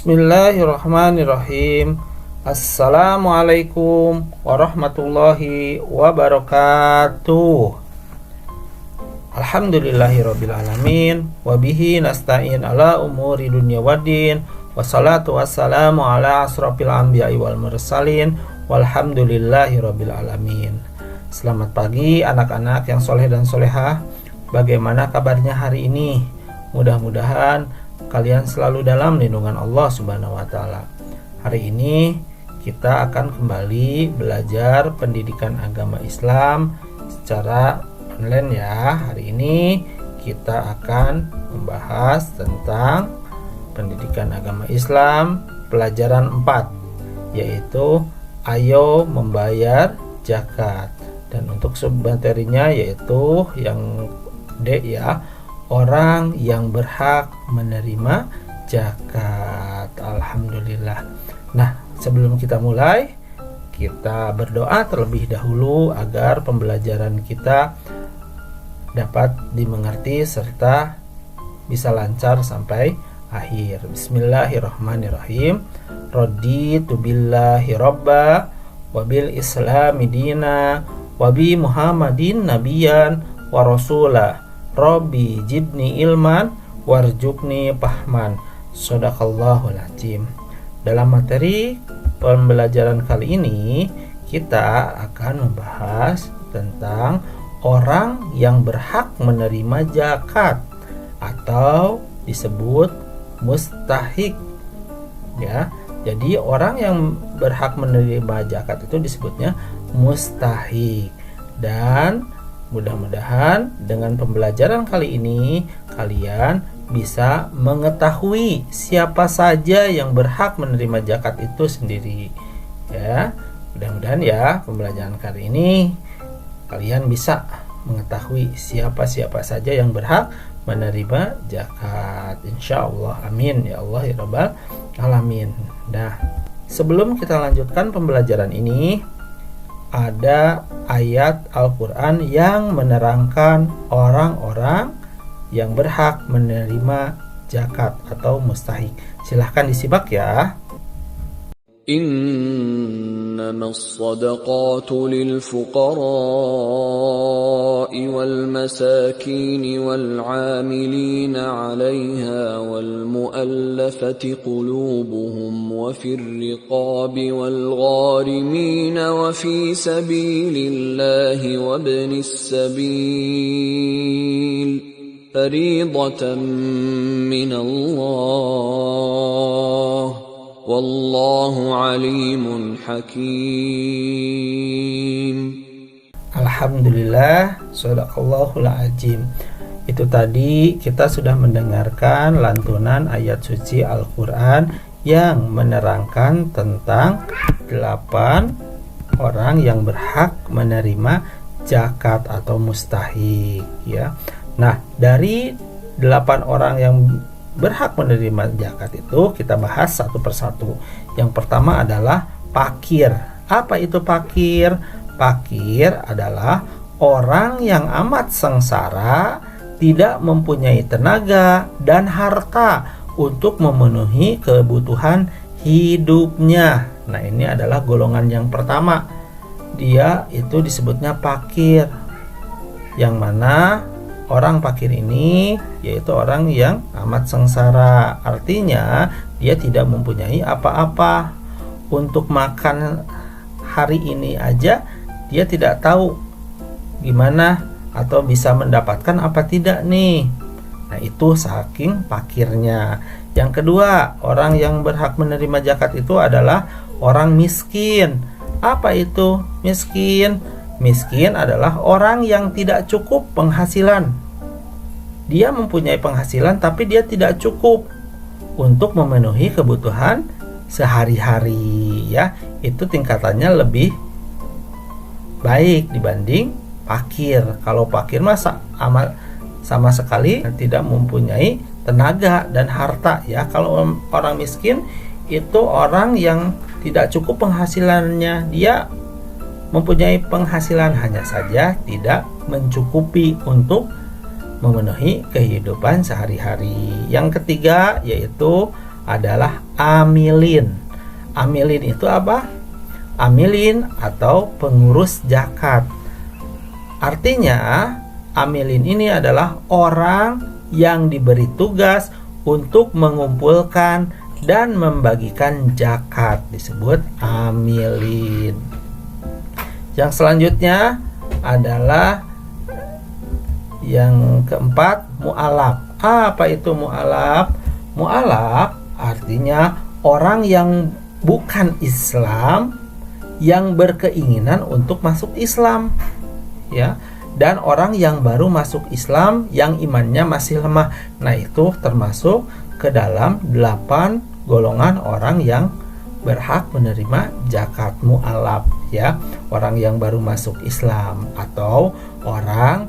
Bismillahirrahmanirrahim. Assalamualaikum warahmatullahi wabarakatuh. Alhamdulillahirrabbilalamin. Wabihi nasta'in ala umuri dunya waddin. Wassalatu wassalamu ala asrafil anbiya'i wal mursalin. Walhamdulillahirrabbilalamin. Selamat pagi anak-anak yang soleh dan solehah. Bagaimana kabarnya hari ini? Mudah-mudahan kalian selalu dalam lindungan Allah Subhanahu wa taala. Hari ini kita akan kembali belajar pendidikan agama Islam secara online ya. Hari ini kita akan membahas tentang pendidikan agama Islam pelajaran 4, yaitu ayo membayar zakat. Dan untuk submaterinya yaitu yang D ya, orang yang berhak menerima zakat. Alhamdulillah. Nah, sebelum kita mulai, kita berdoa terlebih dahulu agar pembelajaran kita dapat dimengerti serta bisa lancar sampai akhir. Bismillahirrahmanirrahim. Raditu billahi robba wabil islami dina wabi muhammadin nabiyan wa rasulah. Rabbi jibni ilman warjukni pahman. Shadaqallahul azim. Dalam materi pembelajaran kali ini kita akan membahas tentang orang yang berhak menerima zakat atau disebut mustahik ya. Jadi orang yang berhak menerima zakat itu disebutnya mustahik. Dan mudah-mudahan dengan pembelajaran kali ini kalian bisa mengetahui siapa saja yang berhak menerima zakat itu sendiri ya. Mudah-mudahan ya pembelajaran kali ini kalian bisa mengetahui siapa saja yang berhak menerima zakat, insyaallah. Amin ya Allah ya rabbal alamin. Nah, sebelum kita lanjutkan pembelajaran ini, ada ayat Al-Quran yang menerangkan orang-orang yang berhak menerima zakat atau mustahik. Silahkan disimak ya. Innamas sadaqatu lil fuqara'i wal masakin wal 'amilina 'alayha wal mu'allafati qulubuhum wa fir riqabi wal gharimin wa fi sabilillahi wa ibnis sabil fariidatan minallah wallahu alimun hakim. Alhamdulillah, shadaqallahul azim. Itu tadi kita sudah mendengarkan lantunan ayat suci Al-Quran yang menerangkan tentang 8 orang yang berhak menerima zakat atau mustahik ya. Nah, dari 8 orang yang berhak menerima zakat itu kita bahas satu persatu. Yang pertama adalah fakir. Apa itu fakir? Fakir adalah orang yang amat sengsara, tidak mempunyai tenaga dan harta untuk memenuhi kebutuhan hidupnya. Nah, ini adalah golongan yang pertama. Dia itu disebutnya fakir. Yang mana orang fakir ini yaitu orang yang amat sengsara. Artinya dia tidak mempunyai apa-apa. Untuk makan hari ini aja dia tidak tahu gimana atau bisa mendapatkan apa tidak nih. Nah, itu saking fakirnya. Yang kedua, orang yang berhak menerima zakat itu adalah orang miskin. Apa itu miskin? Miskin adalah orang yang tidak cukup penghasilan. Dia mempunyai penghasilan tapi dia tidak cukup untuk memenuhi kebutuhan sehari-hari ya. Itu tingkatannya lebih baik dibanding fakir. Kalau fakir masa sama sekali tidak mempunyai tenaga dan harta ya. Kalau orang miskin itu orang yang tidak cukup penghasilannya. Dia mempunyai penghasilan hanya saja tidak mencukupi untuk memenuhi kehidupan sehari-hari. Yang ketiga yaitu adalah amilin. Amilin itu apa? Amilin atau pengurus zakat. Artinya amilin ini adalah orang yang diberi tugas untuk mengumpulkan dan membagikan zakat, disebut amilin. Yang selanjutnya adalah yang keempat, mu'alaf. Apa itu mu'alaf? Mu'alaf artinya orang yang bukan Islam yang berkeinginan untuk masuk Islam, ya. Dan orang yang baru masuk Islam yang imannya masih lemah. Nah, itu termasuk ke dalam 8 golongan orang yang berhak menerima zakat mu'alaf, ya. Orang yang baru masuk Islam atau orang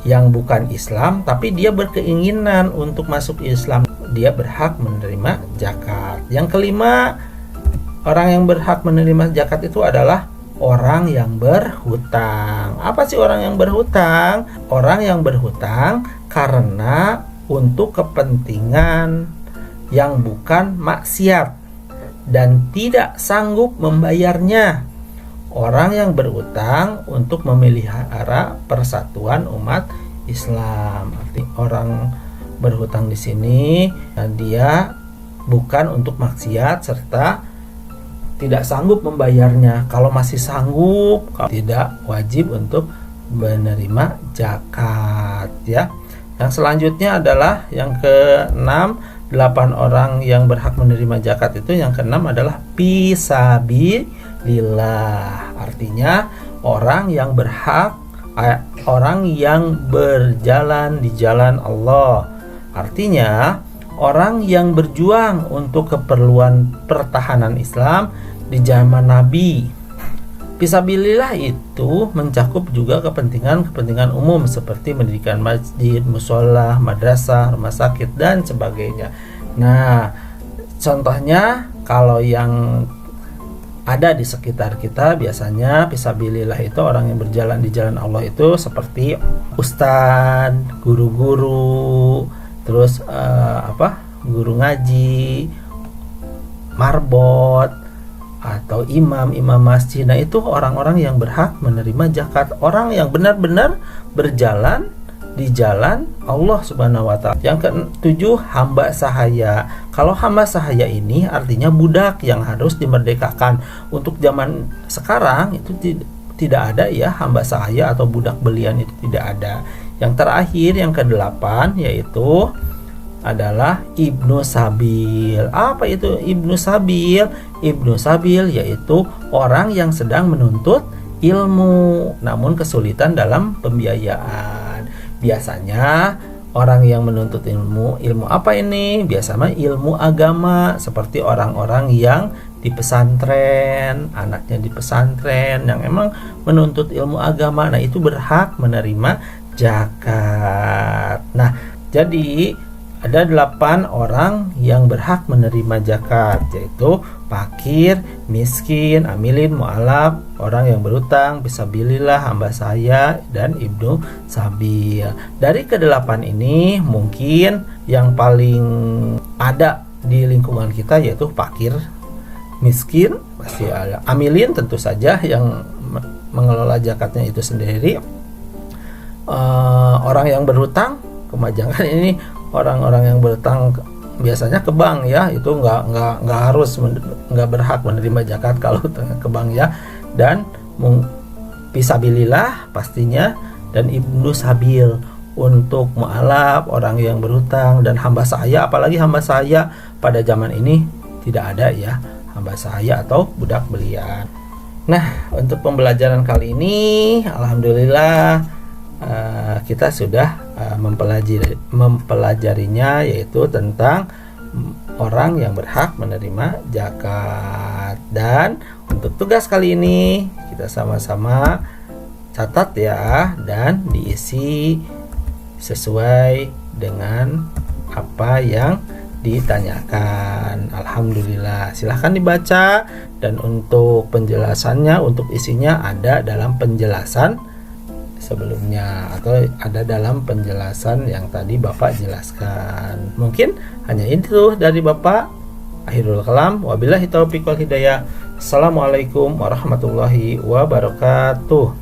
yang bukan Islam tapi dia berkeinginan untuk masuk Islam, dia berhak menerima zakat. Yang kelima, orang yang berhak menerima zakat itu adalah orang yang berhutang. Apa sih orang yang berhutang? Orang yang berhutang karena untuk kepentingan yang bukan maksiat dan tidak sanggup membayarnya. Orang yang berhutang untuk memelihara persatuan umat Islam. Arti orang berhutang di sini dia bukan untuk maksiat serta tidak sanggup membayarnya. Kalau masih sanggup, tidak wajib untuk menerima zakat, ya. Yang selanjutnya adalah yang keenam, 8 orang yang berhak menerima zakat itu. Yang keenam adalah fisabilillah. Artinya orang yang berhak, orang yang berjalan di jalan Allah. Artinya orang yang berjuang untuk keperluan pertahanan Islam di zaman Nabi. Fisabilillah itu mencakup juga kepentingan umum seperti mendirikan masjid, mushola, madrasah, rumah sakit, dan sebagainya. Nah, contohnya kalau yang ada di sekitar kita biasanya fisabilillah itu orang yang berjalan di jalan Allah itu seperti ustadz, guru-guru, terus guru ngaji, marbot, atau imam masjid. Nah, itu orang-orang yang berhak menerima zakat, orang yang benar-benar berjalan di jalan Allah Subhanahu wa ta'ala. Yang ketujuh, hamba sahaya. Kalau hamba sahaya ini artinya budak yang harus dimerdekakan. Untuk zaman sekarang itu tidak ada ya hamba sahaya atau budak belian, itu tidak ada. Yang terakhir, yang ke-8, yaitu adalah Ibnu Sabil. Apa itu Ibnu Sabil? Ibnu Sabil yaitu orang yang sedang menuntut ilmu namun kesulitan dalam pembiayaan. Biasanya orang yang menuntut ilmu apa ini? Biasanya ilmu agama, seperti orang-orang yang di pesantren, anaknya di pesantren yang emang menuntut ilmu agama. Nah, itu berhak menerima zakat. Nah, jadi ada 8 orang yang berhak menerima zakat, yaitu fakir, miskin, amilin, mu'alaf, orang yang berutang, fisabilillah, hamba sahaya, dan ibnu sabil. Dari ke-8 ini mungkin yang paling ada di lingkungan kita yaitu fakir, miskin, pasti ada. Amilin tentu saja yang mengelola zakatnya itu sendiri. Orang yang berhutang, kemajangan ini orang-orang yang berhutang biasanya ke bank ya, itu nggak harus nggak berhak menerima zakat kalau ke bank ya. Dan fisabilillah pastinya, dan ibnu sabil untuk mu'alaf, orang yang berhutang, dan hamba sahaya. Apalagi hamba sahaya pada zaman ini tidak ada ya, hamba sahaya atau budak belian. Nah, untuk pembelajaran kali ini alhamdulillah kita sudah mempelajarinya, yaitu tentang orang yang berhak menerima zakat. Dan untuk tugas kali ini kita sama-sama catat ya, dan diisi sesuai dengan apa yang ditanyakan. Alhamdulillah, silahkan dibaca, dan untuk penjelasannya, untuk isinya ada dalam penjelasan sebelumnya atau ada dalam penjelasan yang tadi Bapak jelaskan. Mungkin hanya itu dari Bapak. Akhirul kalam, wabillahi taufiq wal hidayah. Assalamualaikum warahmatullahi wabarakatuh.